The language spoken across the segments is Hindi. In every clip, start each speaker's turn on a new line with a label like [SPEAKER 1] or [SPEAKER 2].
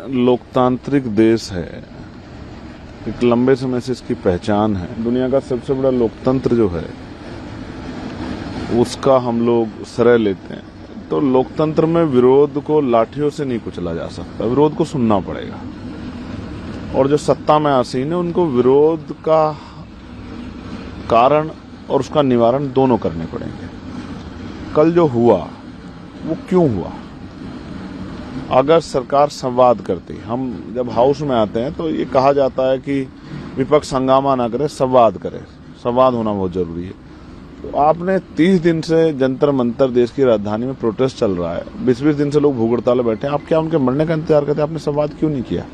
[SPEAKER 1] लोकतांत्रिक देश है, एक लंबे समय से इसकी पहचान है। दुनिया का सबसे बड़ा लोकतंत्र जो है उसका हम लोग श्रेय लेते हैं। तो लोकतंत्र में विरोध को लाठियों से नहीं कुचला जा सकता, विरोध को सुनना पड़ेगा। और जो सत्ता में आसीन है उनको विरोध का कारण और उसका निवारण दोनों करने पड़ेंगे। कल जो हुआ वो क्यों हुआ? अगर सरकार संवाद करती, हम जब हाउस में आते हैं तो ये कहा जाता है कि विपक्ष हंगामा ना करे, संवाद करे। संवाद होना बहुत जरूरी है। तो आपने 30 दिन से जंतर मंतर देश की राजधानी में प्रोटेस्ट चल रहा है, 20-20 दिन से लोग भूख हड़ताल में बैठे हैं, आप क्या उनके मरने का इंतजार करते? आपने संवाद क्यों नहीं किया?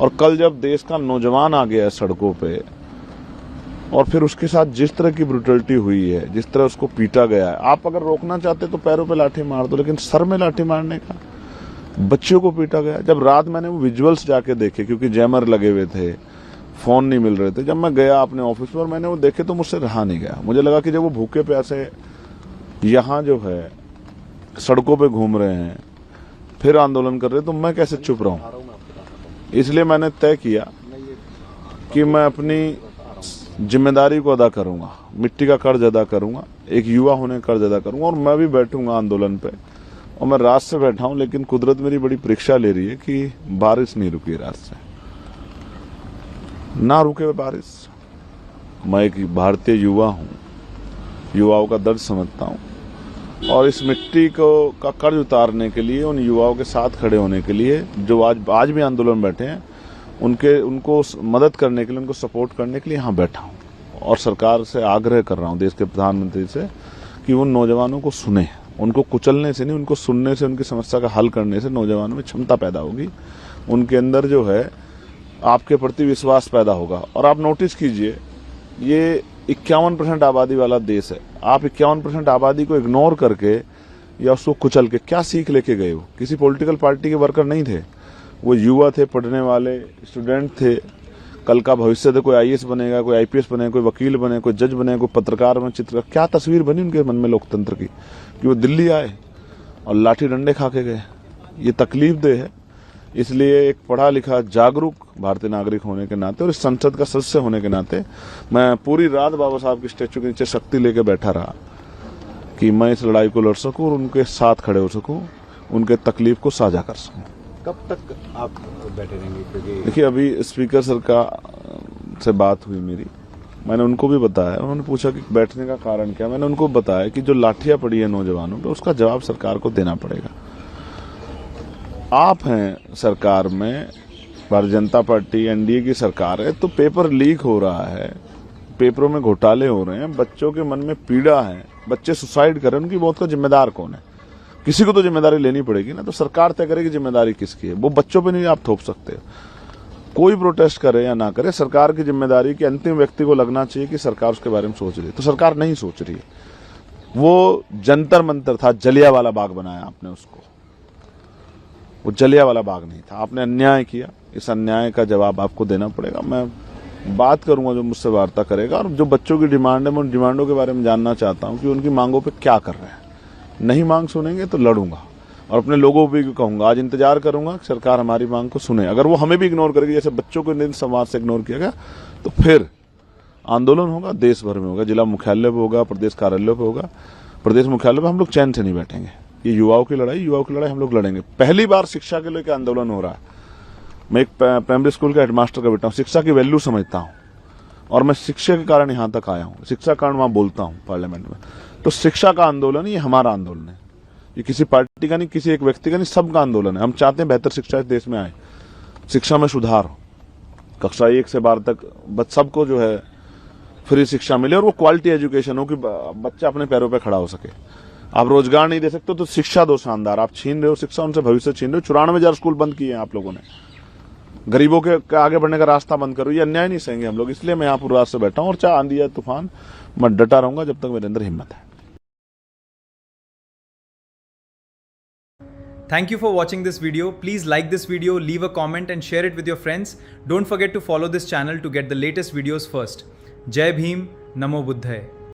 [SPEAKER 1] और कल जब देश का नौजवान आ गया है सड़कों पे और फिर उसके साथ जिस तरह की ब्रुटलिटी हुई है, जिस तरह उसको पीटा गया है, आप अगर रोकना चाहते तो पैरों पे लाठी मार दो, लेकिन सर में लाठी मारने का, बच्चों को पीटा गया। जब रात मैंने वो विजुअल्स जाके देखे, क्योंकि जैमर लगे हुए थे, फोन नहीं मिल रहे थे, जब मैं गया अपने ऑफिस में और मैंने वो देखे तो मुझसे रहा नहीं गया। मुझे लगा कि जब वो भूखे प्यासे यहाँ जो है सड़कों पे घूम रहे हैं, फिर आंदोलन कर रहे हैं, तो मैं कैसे चुप रहूं? इसलिए मैंने तय किया कि मैं अपनी जिम्मेदारी को अदा करूंगा, मिट्टी का कर्ज अदा करूंगा, एक युवा होने का कर्ज अदा करूंगा। और मैं भी बैठूंगा आंदोलन पे, और मैं रात से बैठा हूं, लेकिन कुदरत मेरी बड़ी परीक्षा ले रही है कि बारिश नहीं रुकी रात से। ना रुके बारिश। मैं एक भारतीय युवा हूं, युवाओं का दर्द समझता हूं, और इस मिट्टी को का कर्ज उतारने के लिए, उन युवाओं के साथ खड़े होने के लिए जो आज भी आंदोलन बैठे हैं, उनको मदद करने के लिए, उनको सपोर्ट करने के लिए यहाँ बैठा हूं। और सरकार से आग्रह कर रहा हूं, देश के प्रधानमंत्री से, कि उन नौजवानों को सुने। उनको कुचलने से नहीं, उनको सुनने से, उनकी समस्या का हल करने से नौजवानों में क्षमता पैदा होगी, उनके अंदर जो है आपके प्रति विश्वास पैदा होगा। और आप नोटिस कीजिए, ये 51% आबादी वाला देश है। आप 51% आबादी को इग्नोर करके या उसको कुचल के क्या सीख लेके गए हो? किसी पॉलिटिकल पार्टी के वर्कर नहीं थे, वो युवा थे, पढ़ने वाले स्टूडेंट थे। कल का भविष्य थे, कोई आईएएस बनेगा, कोई आईपीएस बनेगा, कोई वकील बने, कोई जज बने, कोई पत्रकार बने, चित्रकार। क्या तस्वीर बनी उनके मन में लोकतंत्र की कि वो दिल्ली आए और लाठी डंडे खा के गए? ये तकलीफ दे है। इसलिए एक पढ़ा लिखा जागरूक भारतीय नागरिक होने के नाते और इस संसद का सदस्य होने के नाते मैं पूरी रात बाबा साहब की स्टैचू के नीचे शक्ति लेके बैठा रहा कि मैं इस लड़ाई को लड़ सकूं और उनके साथ खड़े हो सकूं, उनके तकलीफ को साझा कर सकूं।
[SPEAKER 2] कब तक आप बैठे रहेंगे? क्योंकि
[SPEAKER 1] देखिए, अभी स्पीकर सर से बात हुई मेरी, मैंने उनको भी बताया। उन्होंने पूछा कि बैठने का कारण क्या। मैंने उनको बताया कि जो लाठियां पड़ी है नौजवानों पे, उसका जवाब सरकार को देना पड़ेगा। आप हैं सरकार में, भारतीय जनता पार्टी एनडीए की सरकार है, तो पेपर लीक हो रहा है, पेपरों में घोटाले हो रहे हैं, बच्चों के मन में पीड़ा है, बच्चे सुसाइड कर रहे हैं, उनकी मौत का जिम्मेदार कौन है? किसी को तो जिम्मेदारी लेनी पड़ेगी ना। तो सरकार तय करेगी जिम्मेदारी किसकी है। वो बच्चों पे नहीं आप थोप सकते। कोई प्रोटेस्ट करे या ना करे, सरकार की जिम्मेदारी कि अंतिम व्यक्ति को लगना चाहिए कि सरकार उसके बारे में सोच रही है। तो सरकार नहीं सोच रही है। वो जंतर मंतर था, जलियांवाला बाग बनाया आपने उसको, वो जलियांवाला बाग नहीं था। आपने अन्याय किया, इस अन्याय का जवाब आपको देना पड़ेगा। मैं बात करूंगा जो मुझसे वार्ता करेगा, और जो बच्चों की डिमांड है, मैं उन डिमांडों के बारे में जानना चाहता हूं कि उनकी मांगों पे क्या कर रहे हैं। नहीं मांग सुनेंगे तो लड़ूंगा, और अपने लोगों को भी कहूंगा, आज इंतजार करूंगा कि सरकार हमारी मांग को सुने। अगर वो हमें भी इग्नोर करेगी, जैसे बच्चों को इन समाज से इग्नोर किया गया, तो फिर आंदोलन होगा, देश भर में होगा, जिला मुख्यालय पे होगा, प्रदेश कार्यालय पे होगा। प्रदेश मुख्यालय पे हम लोग चैन से नहीं बैठेंगे। ये युवाओं की लड़ाई हम लोग लड़ेंगे। पहली बार शिक्षा के लिए आंदोलन हो रहा है। मैं एक प्राइमरी स्कूल का हेडमास्टर का बेटा हूँ, शिक्षा की वैल्यू समझता हूँ, और मैं शिक्षा के कारण यहाँ तक आया हूँ। शिक्षा के कारण वहां बोलता हूँ पार्लियामेंट में। तो शिक्षा का आंदोलन, ये हमारा आंदोलन है। ये किसी पार्टी का नहीं, किसी एक व्यक्ति का नहीं, सबका आंदोलन है। हम चाहते हैं बेहतर शिक्षा इस देश में आए, शिक्षा में सुधार हो, कक्षा 1 से 12 तक सबको जो है फ्री शिक्षा मिले, और वो क्वालिटी एजुकेशन हो कि बच्चा अपने पैरों पे खड़ा हो सके। आप रोजगार नहीं दे सकते तो शिक्षा दो शानदार। आप छीन रहे हो शिक्षा, उनसे भविष्य छीन रहे हो। 94,000 स्कूल बंद किए हैं आप लोगों ने। गरीबों के आगे बढ़ने का रास्ता बंद करो, ये अन्याय नहीं सहेंगे हम लोग। इसलिए मैं यहाँ पूरी रात से बैठा हूँ, और चाहे आंधी या तूफान, मैं डटा रहूंगा जब तक मेरे अंदर हिम्मत है।
[SPEAKER 3] Thank you for watching this video. Please like this video, leave a comment and share it with your friends. Don't forget to follow this channel to get the latest videos first. Jai Bhim, Namo Buddhaya.